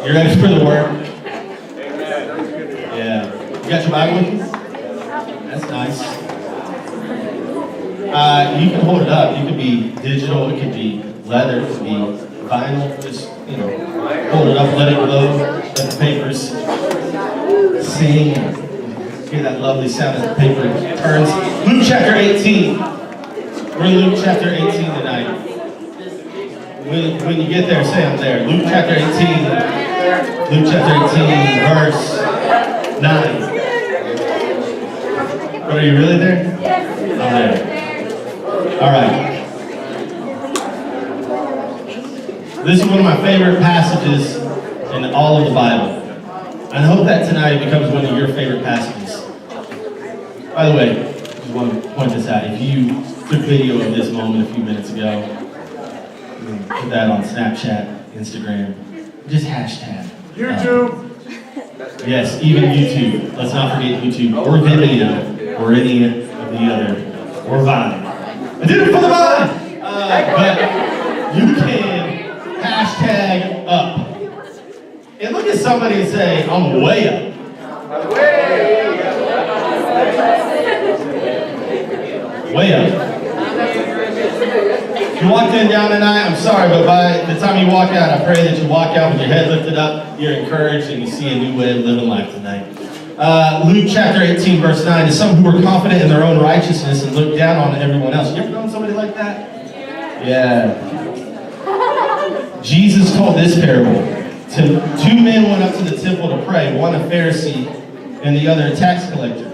You ready for the word? Yeah. You got your Bible with you? That's nice. You can hold it up. You could be digital. It could be leather. It could be vinyl. Just, hold it up. Let it glow. Let the papers sing. Hear that lovely sound as the paper turns. Luke chapter 18. We're in Luke chapter 18 tonight. When you get there, say I'm there. Luke chapter 18. Luke chapter 18, verse 9. Are you really there? Yes. I'm there. All right. This is one of my favorite passages in all of the Bible. And I hope that tonight it becomes one of your favorite passages. By the way, I just want to point this out. If you took video of this moment a few minutes ago, you can put that on Snapchat, Instagram, just hashtag. YouTube. Yes, even YouTube. Let's not forget YouTube, or Vimeo, or any of the other, or Vine. I did it for the Vine! But you can hashtag up. And look at somebody and say, I'm way up. Way up. If you walked in down tonight, I'm sorry, but by the time you walk out, I pray that you walk out with your head lifted up, you're encouraged, and you see a new way of living life tonight. Luke chapter 18, verse 9, to some who were confident in their own righteousness and looked down on everyone else. You ever known somebody like that? Yeah. Jesus told this parable. Two men went up to the temple to pray, one a Pharisee and the other a tax collector.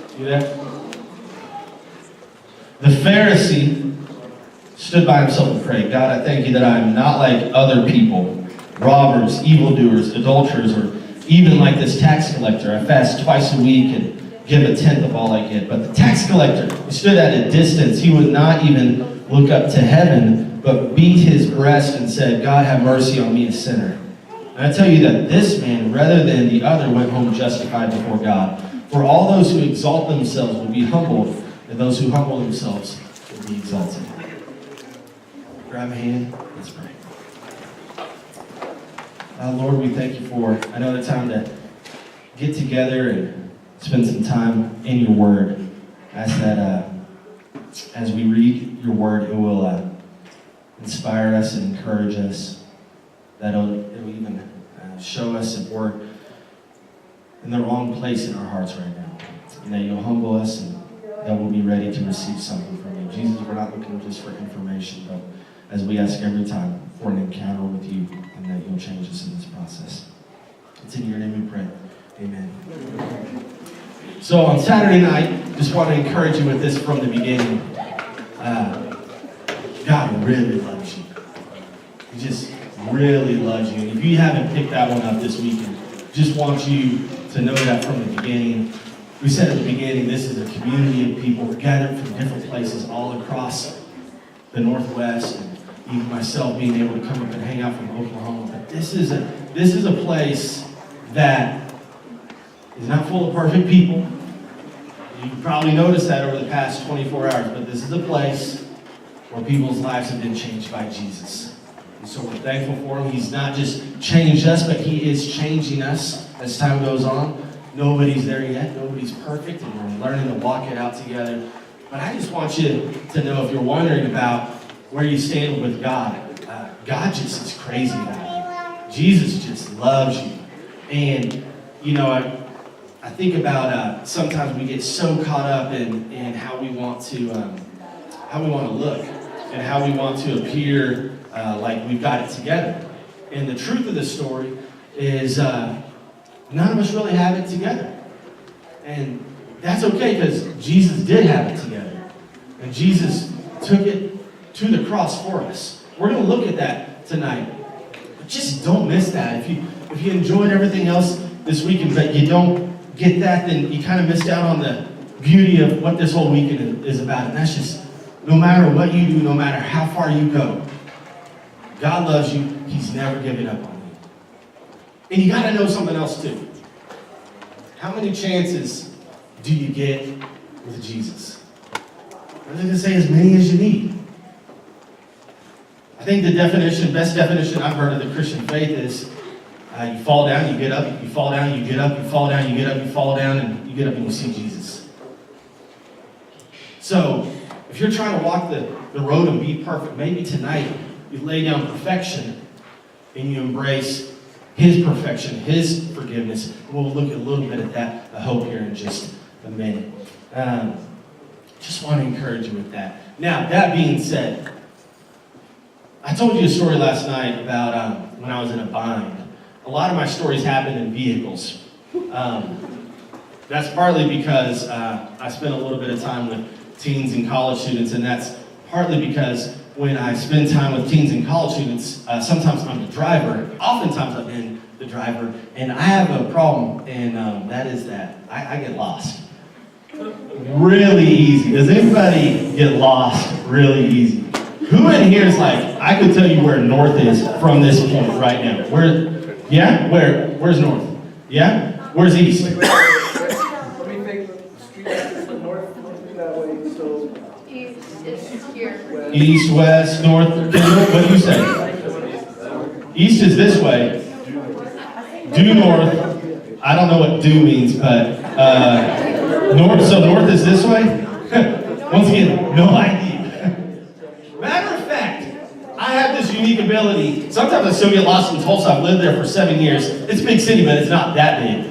See that? The Pharisee stood by himself and prayed, God, I thank you that I am not like other people, robbers, evildoers, adulterers, or even like this tax collector. I fast twice a week and give a tenth of all I get. But the tax collector, he stood at a distance. He would not even look up to heaven, but beat his breast and said, God, have mercy on me, a sinner. And I tell you that this man, rather than the other, went home justified before God. For all those who exalt themselves will be humbled, and those who humble themselves will be exalted. Grab a hand, let's pray. Lord, we thank you for another time to get together and spend some time in your word. I ask that as we read your word, it will inspire us and encourage us, that it will even show us if we're in the wrong place in our hearts right now, and that you'll humble us and that we'll be ready to receive something from you. Jesus, we're not looking just for information, but as we ask every time, for an encounter with you, and that you'll change us in this process. It's in your name we pray. Amen. So on Saturday night, just want to encourage you with this from the beginning. God really loves you. He just really loves you. And if you haven't picked that one up this weekend, just want you to know that from the beginning. We said at the beginning, this is a community of people gathered from different places all across the Northwest, and even myself being able to come up and hang out from Oklahoma. But this is a place that is not full of perfect people. You probably noticed that over the past 24 hours, but this is a place where people's lives have been changed by Jesus. And so we're thankful for him. He's not just changed us, but he is changing us as time goes on. Nobody's there yet. Nobody's perfect, and we're learning to walk it out together. But I just want you to know, if you're wondering about where you stand with God, God just is crazy about you. Jesus just loves you. And, I think about sometimes we get so caught up in how we want to look and how we want to appear like we've got it together. And the truth of the story is none of us really have it together. And that's okay, because Jesus did have it together. And Jesus took it to the cross for us. We're going to look at that tonight. But just don't miss that. If you enjoyed everything else this weekend, but you don't get that, then you kind of missed out on the beauty of what this whole weekend is about. And that's just, no matter what you do, no matter how far you go, God loves you. He's never given up on you. And you got to know something else too. How many chances do you get with Jesus? I'm just going to say as many as you need. I think the best definition I've heard of the Christian faith is you fall down, you get up, you fall down, you get up, you fall down, you get up, you fall down, and you get up and you see Jesus. So, if you're trying to walk the road and be perfect, maybe tonight you lay down perfection and you embrace His perfection, His forgiveness. We'll look a little bit at that, I hope, here in just a minute. Just want to encourage you with that. Now, that being said, I told you a story last night about when I was in a bind. A lot of my stories happen in vehicles. That's partly because I spent a little bit of time with teens and college students, and that's partly because when I spend time with teens and college students, sometimes I'm the driver, oftentimes I've been the driver, and I have a problem, and that is that I get lost. Really easy. Does anybody get lost really easy? Who in here is like, I could tell you where north is from this point right now? Where's north? Yeah? Where's east? What do you think the street is from north that way, so... East is here. East, west, north. What do you say? East is this way. Due north. I don't know what due means, but north. So north is this way? Once again, no idea. Matter of fact, I have this unique ability. Sometimes I still get lost in Tulsa. I've lived there for 7 years. It's a big city, but it's not that big.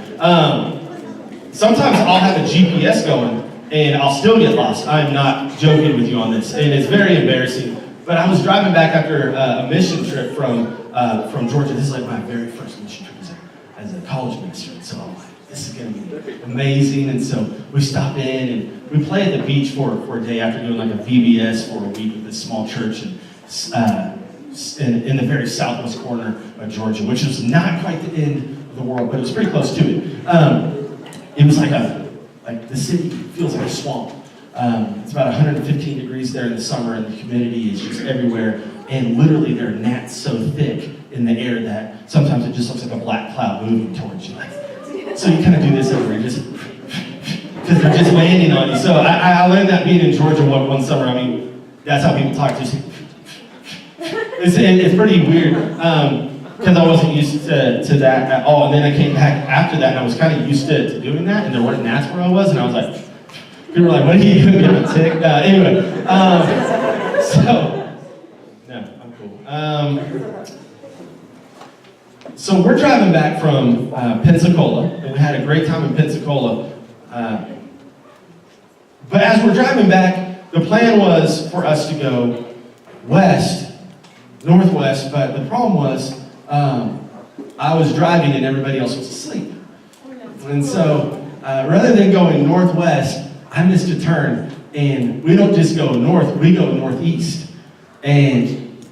Sometimes I'll have a GPS going, and I'll still get lost. I'm not joking with you on this, and it's very embarrassing. But I was driving back after a mission trip from Georgia. This is like my very first mission trip as a college minister, and so I'm like, this is going to be amazing. And so we stop in, and we play at the beach for a day after doing like a VBS for a week with this small church in the very southwest corner of Georgia, which was not quite the end of the world, but it was pretty close to it. It was like the city feels like a swamp. It's about 115 degrees there in the summer, and the humidity is just everywhere. And literally, there are gnats so thick in the air that sometimes it just looks like a black cloud moving towards you. So you kind of do this everywhere, just because they're just landing on you. So I learned that being in Georgia one summer. I mean, that's how people talk. Just it's pretty weird because I wasn't used to that at all. And then I came back after that, and I was kind of used to doing that. And there weren't gnats where I was, and I was like, people were like, "What are you doing? Get a tick?" Anyway, so no, I'm cool. So we're driving back from Pensacola, and we had a great time in Pensacola. But as we're driving back, the plan was for us to go northwest, but the problem was I was driving and everybody else was asleep. And so rather than going northwest, I missed a turn, and we don't just go north, we go northeast. And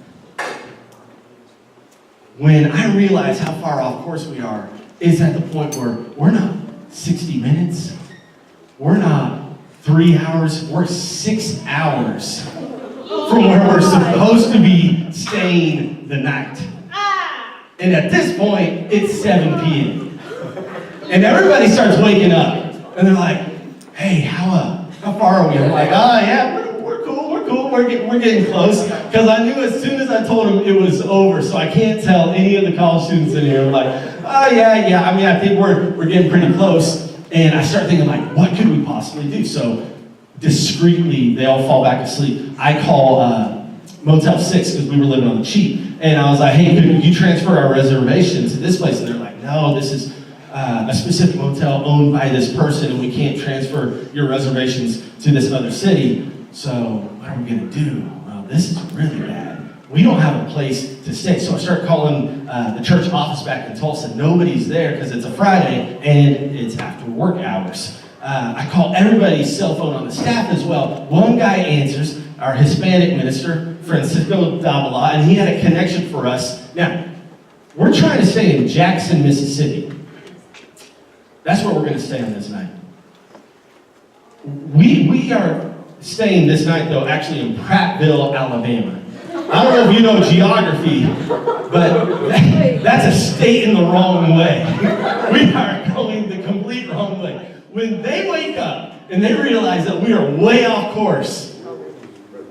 when I realize how far off course we are, is at the point where we're not 60 minutes, we're not 3 hours, we're 6 hours from where we're supposed to be staying the night. And at this point, it's 7 p.m. And everybody starts waking up, and they're like, "Hey, how far are we?" I'm like, "Yeah, we're cool, we're getting close." Because I knew as soon as I told them it was over, so I can't tell any of the college students in here. I'm like, yeah. I mean, I think we're getting pretty close. And I start thinking, like, what could we possibly do? So discreetly, they all fall back asleep. I call Motel 6 because we were living on the cheap. And I was like, "Hey, could you transfer our reservation to this place?" And they're like, "No, this is a specific motel owned by this person, and we can't transfer your reservations to this other city. So what are we going to do? Well, this is really bad. We don't have a place to stay." So I start calling the church office back in Tulsa. Nobody's there because it's a Friday and it's after work hours. I call everybody's cell phone on the staff as well. One guy answers, our Hispanic minister, Francisco Davila, and he had a connection for us. Now, we're trying to stay in Jackson, Mississippi. That's where we're going to stay on this night. We are staying this night, though, actually in Prattville, Alabama. I don't know if you know geography, but that's a state in the wrong way. We are going the complete wrong way. When they wake up and they realize that we are way off course,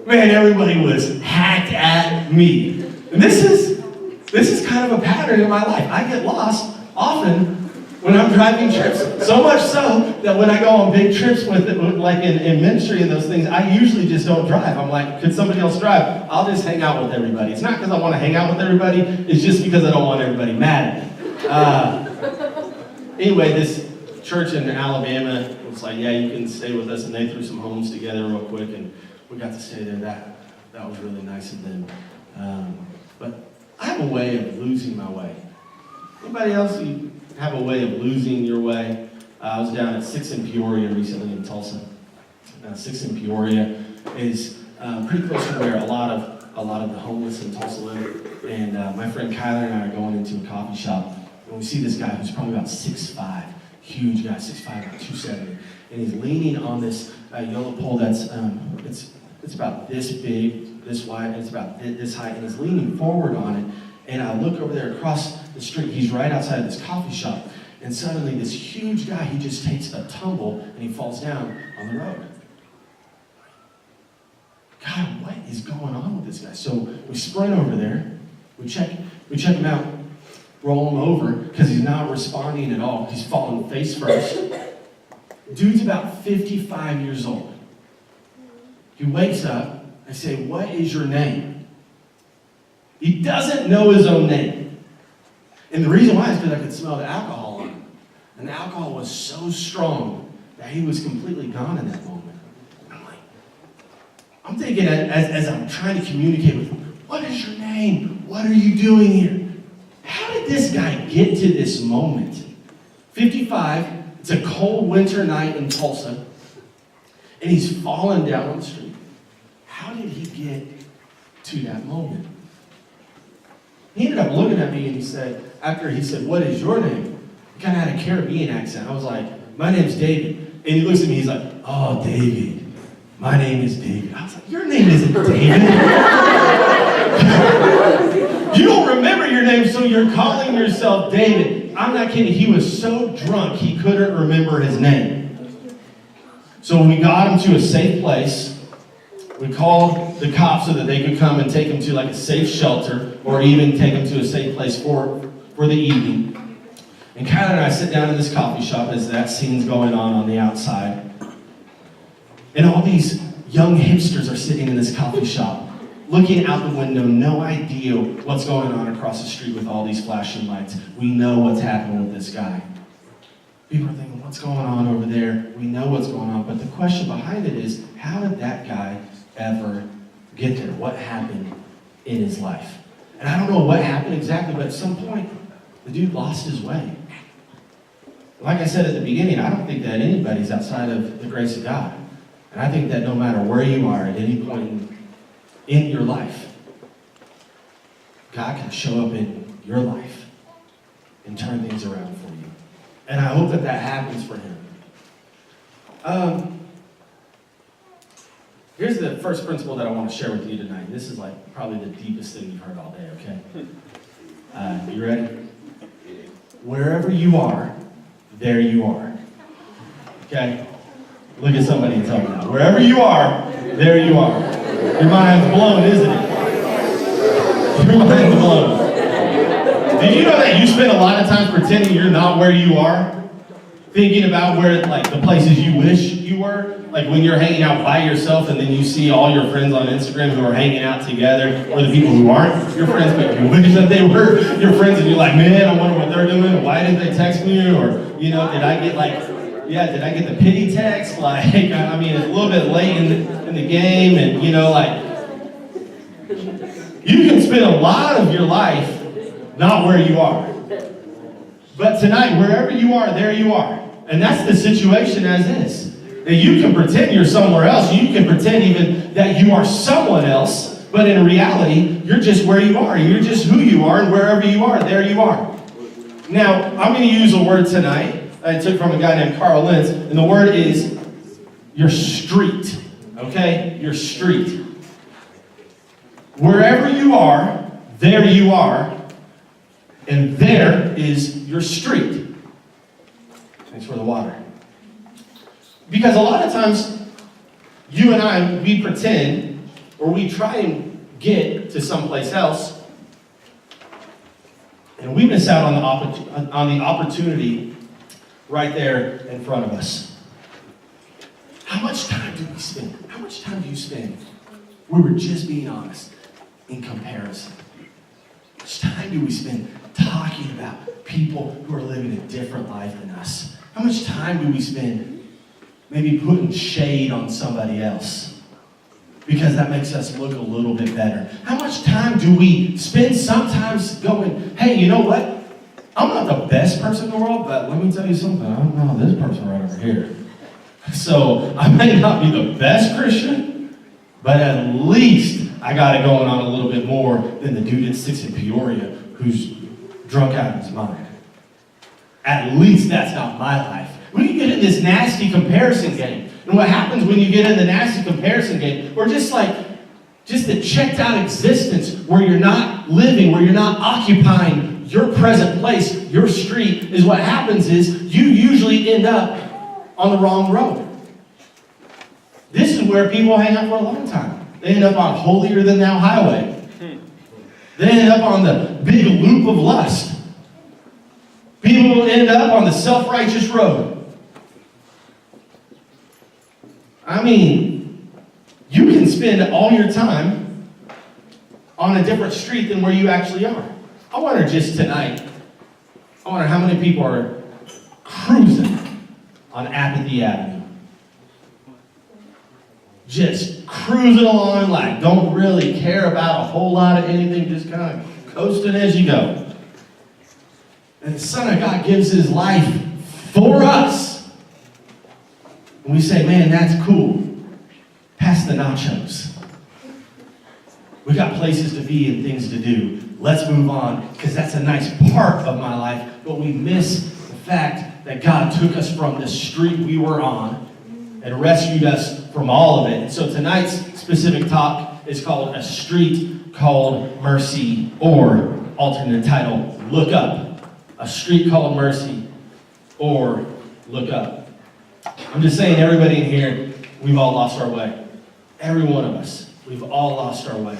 man, everybody was hacked at me. And this is kind of a pattern in my life. I get lost often when I'm driving trips. So much so that when I go on big trips like in ministry and those things, I usually just don't drive. I'm like, could somebody else drive? I'll just hang out with everybody. It's not because I want to hang out with everybody. It's just because I don't want everybody mad at me. Anyway, this church in Alabama was like, yeah, you can stay with us. And they threw some homes together real quick. And we got to stay there. That was really nice of them. But I have a way of losing my way. Anybody else, you have a way of losing your way? I was down at 6 in Peoria recently in Tulsa. 6 in Peoria is pretty close to where a lot of the homeless in Tulsa live. And my friend Kyler and I are going into a coffee shop, and we see this guy who's probably about 6'5", huge guy, 6'5", about 270, and he's leaning on this yellow pole that's it's about this big, this wide, and it's about this high, and he's leaning forward on it. And I look over there across the street. He's right outside of this coffee shop, and suddenly this huge guy, he just takes a tumble and he falls down on the road. God, what is going on with this guy? So we sprint over there, we check him out, roll him over, because he's not responding at all. He's falling face first. Dude's about 55 years old. He wakes up. I say, what is your name? He doesn't know his own name. And the reason why is because I could smell the alcohol on him. And the alcohol was so strong that he was completely gone in that moment. I'm thinking as I'm trying to communicate with him, what is your name? What are you doing here? How did this guy get to this moment? 55, it's a cold winter night in Tulsa, and he's falling down on the street. How did he get to that moment? He ended up looking at me and he said, after he said, what is your name? He kind of had a Caribbean accent. I was like, my name's David. And he looks at me, he's like, oh, David. My name is David. I was like, your name isn't David. You don't remember your name, so you're calling yourself David. I'm not kidding. He was so drunk, he couldn't remember his name. So we got him to a safe place. We called the cops so that they could come and take him to like a safe shelter or even take him to a safe place for the evening. And Kyler and I sit down in this coffee shop as that scene's going on the outside. And all these young hipsters are sitting in this coffee shop, looking out the window, no idea what's going on across the street with all these flashing lights. We know what's happening with this guy. People are thinking, what's going on over there? We know what's going on. But the question behind it is, how did that guy ever get there? What happened in his life? And I don't know what happened exactly, but at some point, the dude lost his way. Like I said at the beginning, I don't think that anybody's outside of the grace of God. And I think that no matter where you are at any point in your life, God can show up in your life and turn things around for you. And I hope that that happens for him. Here's the first principle that I want to share with you tonight. This is like probably the deepest thing you've heard all day, okay? You ready? Wherever you are, there you are. Okay? Look at somebody and tell me now. Wherever you are, there you are. Your mind's blown, isn't it? Your mind's blown. Did you know that you spend a lot of time pretending you're not where you are? Thinking about where, like, the places you wish you were? Like when you're hanging out by yourself and then you see all your friends on Instagram who are hanging out together, or the people who aren't your friends, but you wish that they were your friends, and you're like, man, I wonder what they're doing, why didn't they text me, or, you know, did I get the pity text? Like, I mean, it's a little bit late in the game, and, you know, like, you can spend a lot of your life not where you are. But tonight, wherever you are, there you are. And that's the situation as is. That you can pretend you're somewhere else. You can pretend even that you are someone else. But in reality, you're just where you are. You're just who you are, and wherever you are, there you are. Now, I'm going to use a word tonight I took from a guy named Carl Lentz, and the word is your street. Okay? Your street. Wherever you are, there you are, and there is your street. Thanks for the water. Because a lot of times, you and I, we pretend or we try and get to someplace else, and we miss out on the opportunity right there in front of us. How much time do we spend? How much time do you spend? We were just being honest in comparison. How much time do we spend talking about people who are living a different life than us? How much time do we spend maybe putting shade on somebody else because that makes us look a little bit better? How much time do we spend sometimes going, hey, you know what? I'm not the best person in the world, but let me tell you something. I don't know this person right over here. So I may not be the best Christian, but at least I got it going on a little bit more than the dude that sits in Peoria who's drunk out of his mind. At least that's not my life. We can get in this nasty comparison game. And what happens when you get in the nasty comparison game, or just the checked out existence where you're not living, where you're not occupying your present place, your street, is what happens is you usually end up on the wrong road. This is where people hang out for a long time. They end up on Holier Than Thou Highway. They end up on the big loop of lust. People end up on the self-righteous road. I mean, you can spend all your time on a different street than where you actually are. I wonder just tonight, I wonder how many people are cruising on Apathy Avenue. Just cruising along, like don't really care about a whole lot of anything, just kind of coasting as you go. And the Son of God gives his life for us. And we say, man, that's cool. Pass the nachos. We got places to be and things to do. Let's move on, because that's a nice part of my life. But we miss the fact that God took us from the street we were on and rescued us from all of it. And so tonight's specific talk is called A Street Called Mercy, or alternate title, Look Up. A Street Called Mercy, or Look Up. I'm just saying, everybody in here, we've all lost our way. Every one of us. We've all lost our way.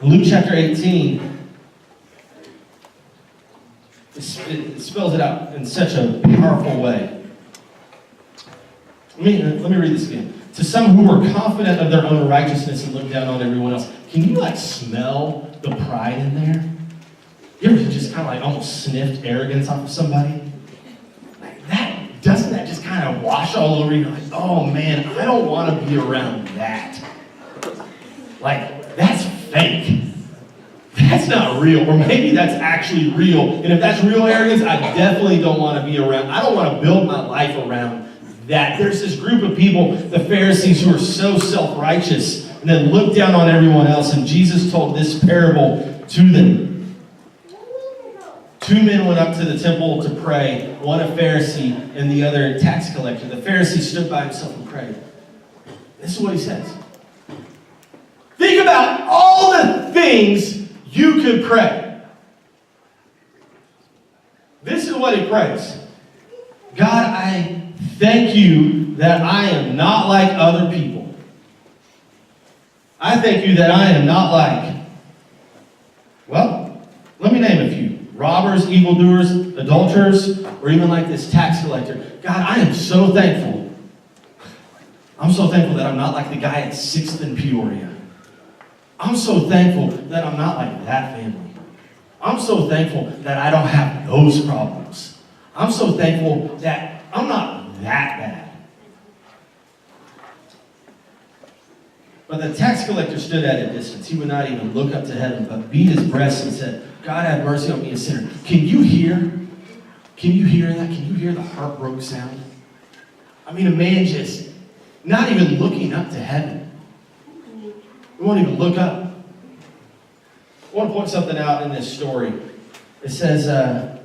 In Luke chapter 18, it spells it out in such a powerful way. Let me read this again. To some who were confident of their own righteousness and looked down on everyone else. Can you smell the pride in there? You ever just kind of almost sniffed arrogance off of somebody? Doesn't that just kind of wash all over you? You're like, oh man, I don't want to be around that. That's fake. That's not real. Or maybe that's actually real. And if that's real arrogance, I definitely don't want to be around. I don't want to build my life around that. There's this group of people, the Pharisees, who are so self-righteous and then look down on everyone else. And Jesus told this parable to them. Two men went up to the temple to pray, one a Pharisee and the other a tax collector. The Pharisee stood by himself and prayed. This is what he says. Think about all the things you could pray. This is what he prays. God, I thank you that I am not like other people. I thank you that I am not like, let me name a few. Robbers, evildoers, adulterers, or even like this tax collector. God, I am so thankful. I'm so thankful that I'm not like the guy at 6th and Peoria. I'm so thankful that I'm not like that family. I'm so thankful that I don't have those problems. I'm so thankful that I'm not that bad. But the tax collector stood at a distance. He would not even look up to heaven, but beat his breast and said, God, have mercy on me, a sinner. Can you hear that? Can you hear the heartbroken sound? I mean, a man just not even looking up to heaven. We won't even look up. I want to point something out in this story. It says, at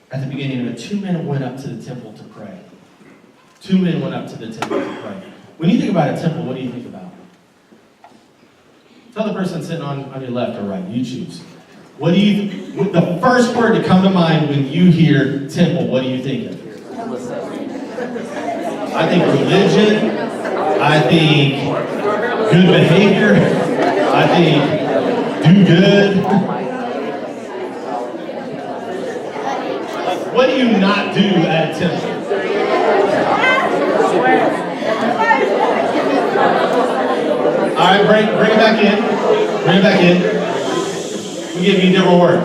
the beginning of it, 2 men went up to the temple to pray. 2 men went up to the temple to pray. When you think about a temple, what do you think about? Tell the person sitting on your left or right. You choose. What do you? The first word to come to mind when you hear temple, what do you think of? I think religion. I think good behavior. I think do good. What do you not do at a temple? All right, bring it back in. Bring it back in. We'll give you a different word.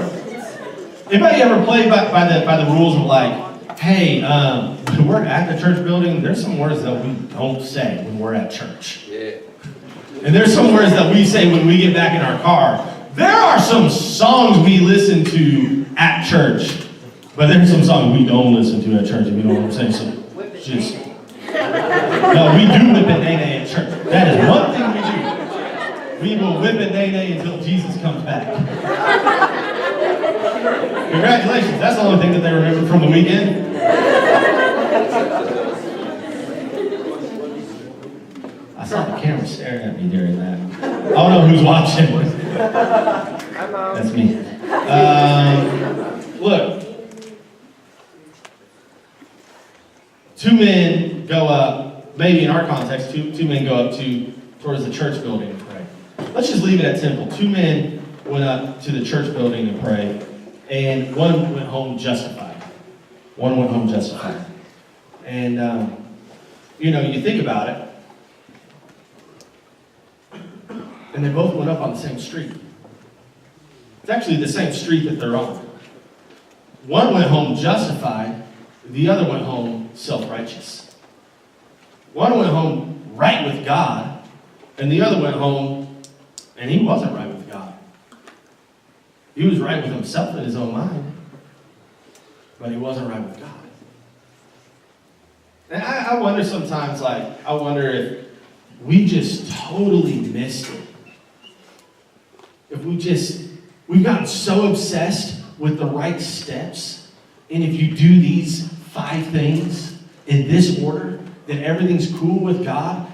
Anybody ever played by the rules of like, hey, when we're at the church building, there's some words that we don't say when we're at church. Yeah. And there's some words that we say when we get back in our car. There are some songs we listen to at church, but there's some songs we don't listen to at church, if you know what I'm saying. So just, no, we do whip and nay-nay at church. That is one thing we do. We will whip and nay-nay until Jesus comes back. Congratulations, that's the only thing that they remember from the weekend. I saw the camera staring at me during that. I don't know who's watching. That's me. Look. 2 men go up, maybe in our context, two men go up towards the church building and pray. Let's just leave it at temple. 2 men went up to the church building and prayed, and one went home justified. One went home justified. And, you think about it, and they both went up on the same street. It's actually the same street that they're on. One went home justified, the other went home self-righteous. One went home right with God, and the other went home, and he wasn't right with God. He was right with himself in his own mind, but he wasn't right with God. And I wonder sometimes, if we just totally missed it. If we've gotten so obsessed with the right steps, and if you do these 5 things in this order, then everything's cool with God,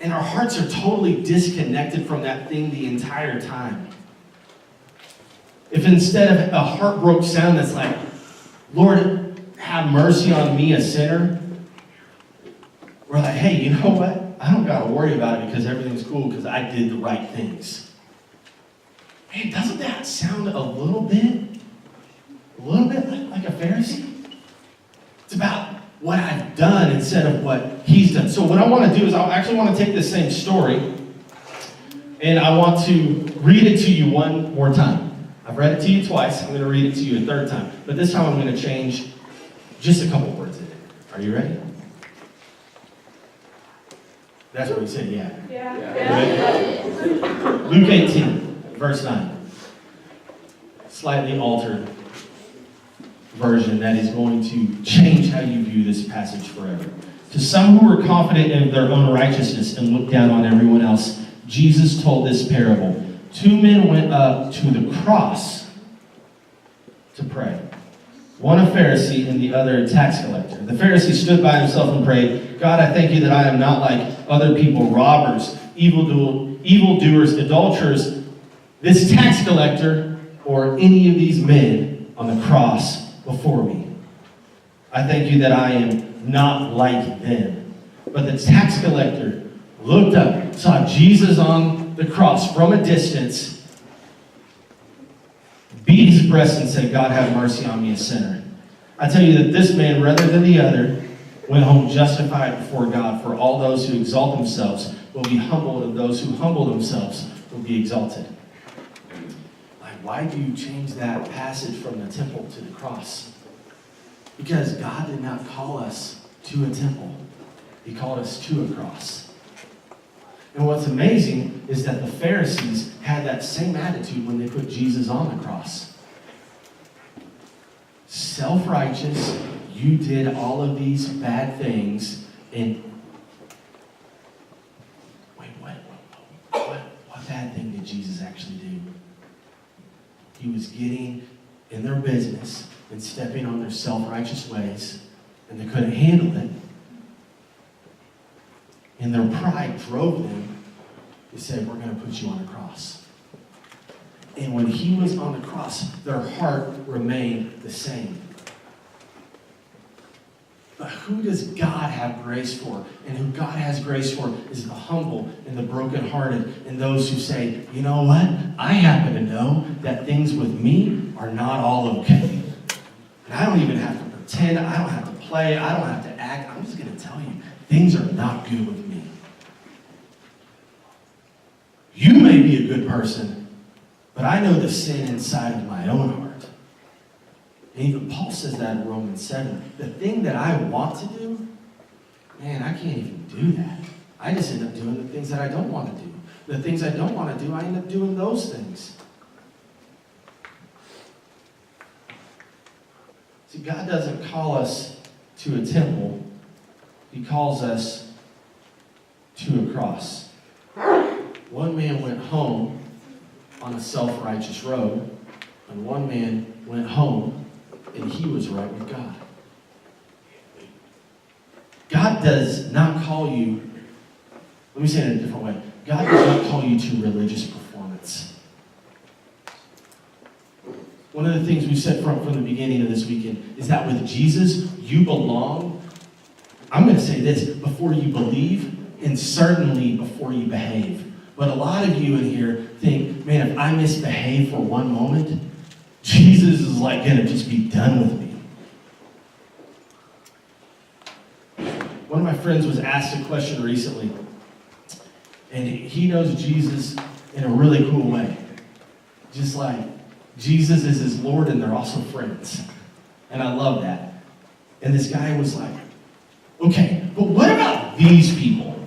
and our hearts are totally disconnected from that thing the entire time. If instead of a heartbroken sound that's like, Lord, have mercy on me, a sinner, we're like, hey, you know what? I don't got to worry about it because everything's cool because I did the right things. Man, doesn't that sound a little bit like a Pharisee? It's about what I've done instead of what he's done. So what I want to do is I actually want to take this same story and I want to read it to you one more time. I've read it to you twice. I'm going to read it to you a third time. But this time I'm going to change just a couple words in it. Are you ready? That's what he said, yeah. Ready? Luke 18, verse 9. Slightly altered version that is going to change how you view this passage forever. To some who were confident in their own righteousness and looked down on everyone else, Jesus told this parable. 2 men went up to the cross to pray. One a Pharisee and the other a tax collector. The Pharisee stood by himself and prayed, God, I thank you that I am not like other people, robbers, evildoers, adulterers, this tax collector, or any of these men on the cross before me. I thank you that I am not like them. But the tax collector looked up, saw Jesus on the cross from a distance, beat his breast and said, God, have mercy on me, a sinner. I tell you that this man, rather than the other, went home justified before God. For all those who exalt themselves will be humbled, and those who humble themselves will be exalted. Why do you change that passage from the temple to the cross? Because God did not call us to a temple. He called us to a cross. And what's amazing is that the Pharisees had that same attitude when they put Jesus on the cross. Self-righteous, you did all of these bad things, and wait, what bad thing did Jesus actually do? He was getting in their business and stepping on their self-righteous ways, and they couldn't handle it. And their pride drove them to say, we're going to put you on a cross. And when he was on the cross, their heart remained the same. But who does God have grace for? And who God has grace for is the humble and the brokenhearted and those who say, you know what? I happen to know that things with me are not all okay. And I don't even have to pretend. I don't have to play. I don't have to act. I'm just going to tell you, things are not good with me. You may be a good person, but I know the sin inside of my own heart. And even Paul says that in Romans 7. The thing that I want to do, man, I can't even do that. I just end up doing the things that I don't want to do. The things I don't want to do, I end up doing those things. See, God doesn't call us to a temple. He calls us to a cross. One man went home on a self-righteous road, and one man went home and he was right with God. God does not call you, let me say it in a different way. God does not call you to religious performance. One of the things we said from the beginning of this weekend is that with Jesus, you belong, I'm going to say this, before you believe and certainly before you behave. But a lot of you in here think, man, if I misbehave for one moment, Jesus is like going to just be done with me. One of my friends was asked a question recently, and he knows Jesus in a really cool way. Just like Jesus is his Lord and they're also friends. And I love that. And this guy was like, okay, but what about these people?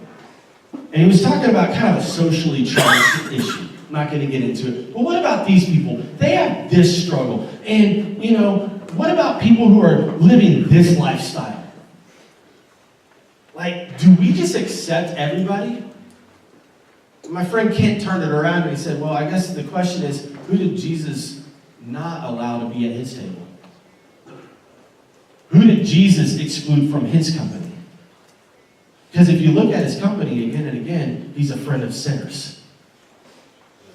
And he was talking about kind of a socially charged issue. I'm not going to get into it. But what about these people? They have this struggle. And, what about people who are living this lifestyle? Like, do we just accept everybody? My friend Kent turned it around and he said, well, I guess the question is, who did Jesus not allow to be at his table? Who did Jesus exclude from his company? Because if you look at his company again and again, he's a friend of sinners.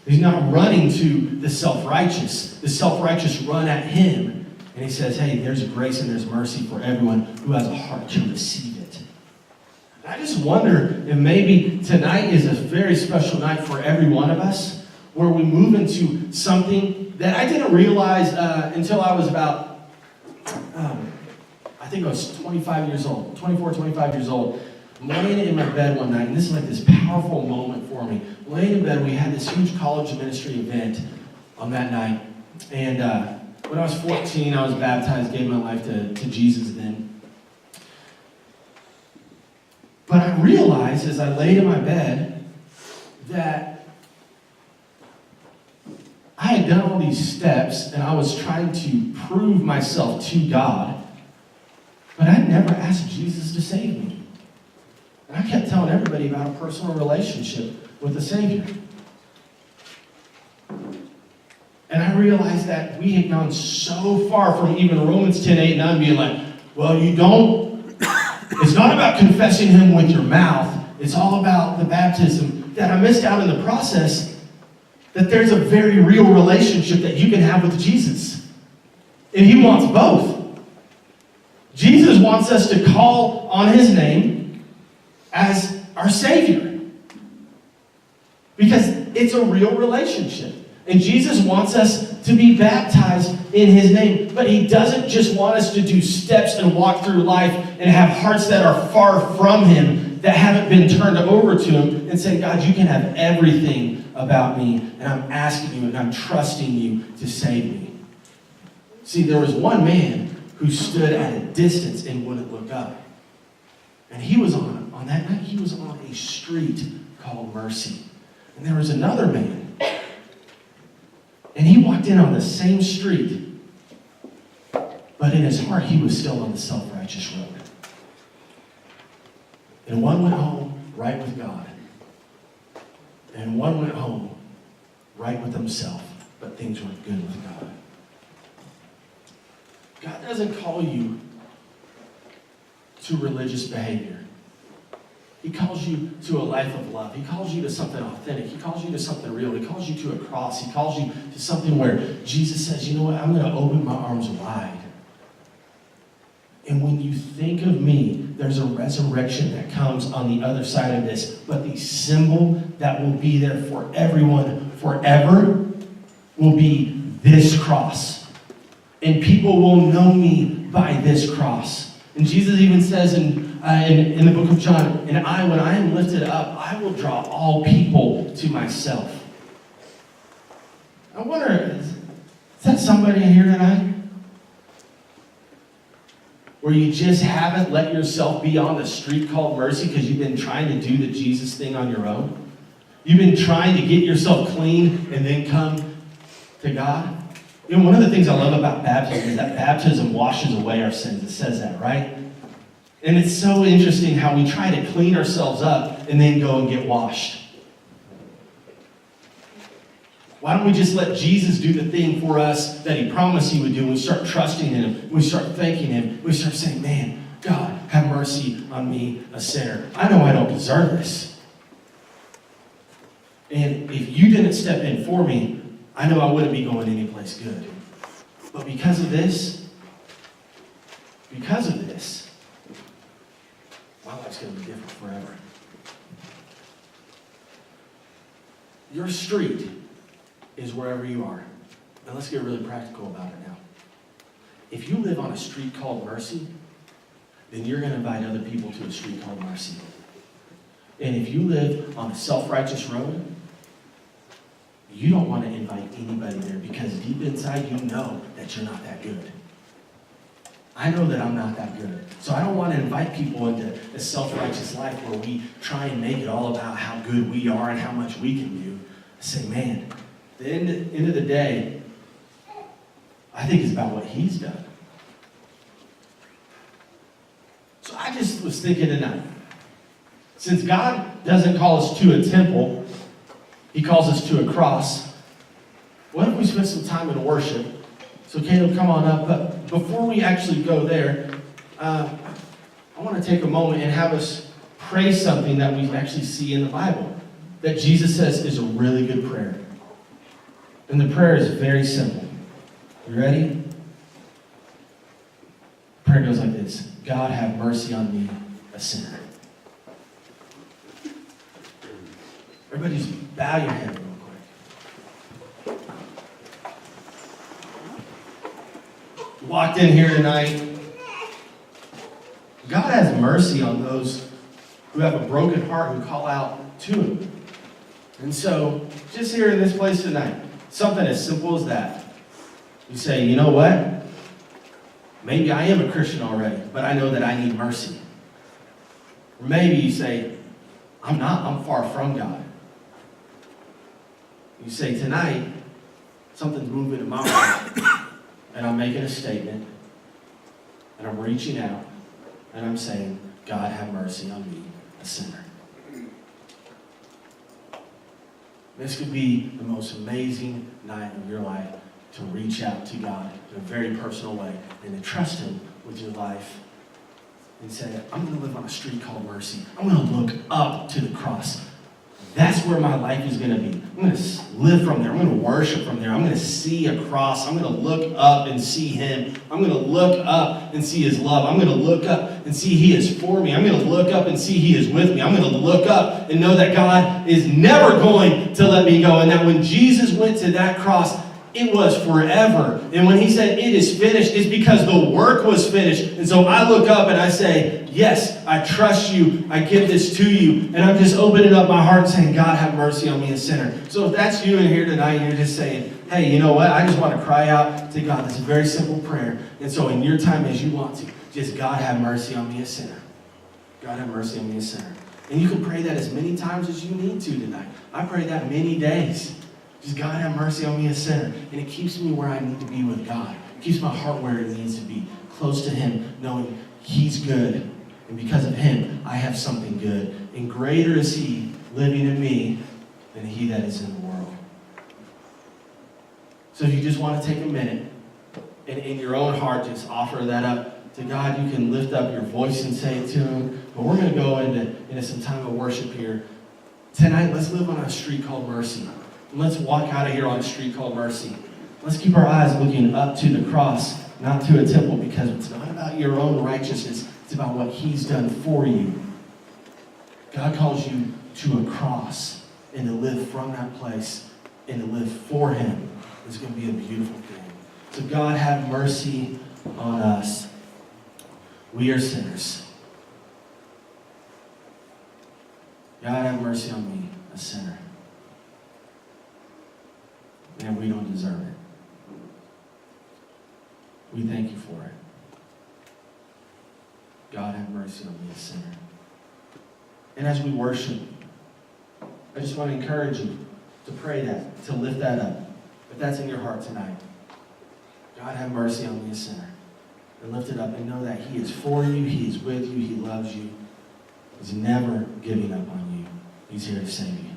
He's not running to the self-righteous. The self-righteous run at him. And he says, hey, there's grace and there's mercy for everyone who has a heart to receive it. And I just wonder if maybe tonight is a very special night for every one of us, where we move into something that I didn't realize until I was about, I think I was 25 years old, 24, 25 years old. I'm laying in my bed one night, and this is like this powerful moment for me. Laying in bed, we had this huge college ministry event on that night. And when I was 14, I was baptized, gave my life to Jesus then. But I realized as I laid in my bed that I had done all these steps, and I was trying to prove myself to God, but I never asked Jesus to save me. And I kept telling everybody about a personal relationship with the Savior. And I realized that we had gone so far from even Romans 10:8-9 being like, well, it's not about confessing him with your mouth, it's all about the baptism, that I missed out in the process that there's a very real relationship that you can have with Jesus. And he wants both. Jesus wants us to call on his name as our Savior. Because it's a real relationship. And Jesus wants us to be baptized in his name. But he doesn't just want us to do steps and walk through life and have hearts that are far from him, that haven't been turned over to him, and say, God, you can have everything about me, and I'm asking you and I'm trusting you to save me. See, there was one man who stood at a distance and wouldn't look up. And he was on that night, he was on a street called Mercy. And there was another man. And he walked in on the same street. But in his heart, he was still on the self-righteous road. And one went home right with God. And one went home right with himself. But things weren't good with God. God doesn't call you to religious behavior. He calls you to a life of love. He calls you to something authentic. He calls you to something real. He calls you to a cross. He calls you to something where Jesus says, you know what, I'm going to open my arms wide. And when you think of me, there's a resurrection that comes on the other side of this. But the symbol that will be there for everyone forever will be this cross. And people will know me by this cross. And Jesus even says in the book of John, and I, when I am lifted up, I will draw all people to myself. I wonder, is that somebody here tonight? Where you just haven't let yourself be on the street called mercy because you've been trying to do the Jesus thing on your own? You've been trying to get yourself clean and then come to God? You know, one of the things I love about baptism is that baptism washes away our sins. It says that, right? And it's so interesting how we try to clean ourselves up and then go and get washed. Why don't we just let Jesus do the thing for us that he promised he would do? And we start trusting in him. We start thanking him. We start saying, man, God, have mercy on me, a sinner. I know I don't deserve this. And if you didn't step in for me, I know I wouldn't be going anyplace good. But because of this, my life's going to be different forever. Your street is wherever you are. And let's get really practical about it now. If you live on a street called mercy, then you're going to invite other people to a street called mercy. And if you live on a self-righteous road, you don't want to invite anybody there because deep inside you know that you're not that good. I know that I'm not that good. So I don't want to invite people into a self-righteous life where we try and make it all about how good we are and how much we can do. I say, man, at the end of the day, I think it's about what he's done. So I just was thinking tonight, since God doesn't call us to a temple, he calls us to a cross. What if we spend some time in worship? So Caleb, come on up. But before we actually go there, I want to take a moment and have us pray something that we actually see in the Bible that Jesus says is a really good prayer. And the prayer is very simple. You ready? Prayer goes like this. God, have mercy on me, a sinner. Everybody just bow your head real quick. You walked in here tonight. God has mercy on those who have a broken heart who call out to him. And so, just here in this place tonight, something as simple as that. You say, you know what? Maybe I am a Christian already, but I know that I need mercy. Or maybe you say, I'm far from God. You say, tonight, something's moving in my heart, and I'm making a statement, and I'm reaching out, and I'm saying, God, have mercy on me, a sinner. This could be the most amazing night of your life to reach out to God in a very personal way and to trust him with your life and say, I'm going to live on a street called mercy. I'm going to look up to the cross. That's where my life is going to be. I'm going to live from there. I'm going to worship from there. I'm going to see a cross. I'm going to look up and see him. I'm going to look up and see his love. I'm going to look up and see he is for me. I'm going to look up and see he is with me. I'm going to look up and know that God is never going to let me go. And that when Jesus went to that cross, it was forever. And when he said it is finished, it's because the work was finished. And so I look up and I say, yes, I trust you. I give this to you. And I'm just opening up my heart and saying, God, have mercy on me, a sinner. So if that's you in here tonight and you're just saying, hey, you know what? I just want to cry out to God. This is a very simple prayer. And so in your time as you want to, just God, have mercy on me, a sinner. God, have mercy on me, a sinner. And you can pray that as many times as you need to tonight. I pray that many days. Just God, have mercy on me, a sinner. And it keeps me where I need to be with God. It keeps my heart where it needs to be, close to him, knowing he's good. And because of him, I have something good. And greater is he living in me than he that is in the world. So if you just want to take a minute and in your own heart just offer that up to God, you can lift up your voice and say it to him. But we're going to go into some time of worship here. Tonight, let's live on a street called mercy. And let's walk out of here on a street called mercy. Let's keep our eyes looking up to the cross. not to a temple, because it's not about your own righteousness. It's about what he's done for you. God calls you to a cross, and to live from that place and to live for him is going to be a beautiful thing. So God, have mercy on us. We are sinners. God, have mercy on me, a sinner. Man, we don't deserve it. We thank you for it. God, have mercy on me, a sinner. And as we worship, I just want to encourage you to pray that, to lift that up. If that's in your heart tonight, God, have mercy on me, a sinner. And lift it up and know that he is for you, he is with you, he loves you. He's never giving up on you. He's here to save you.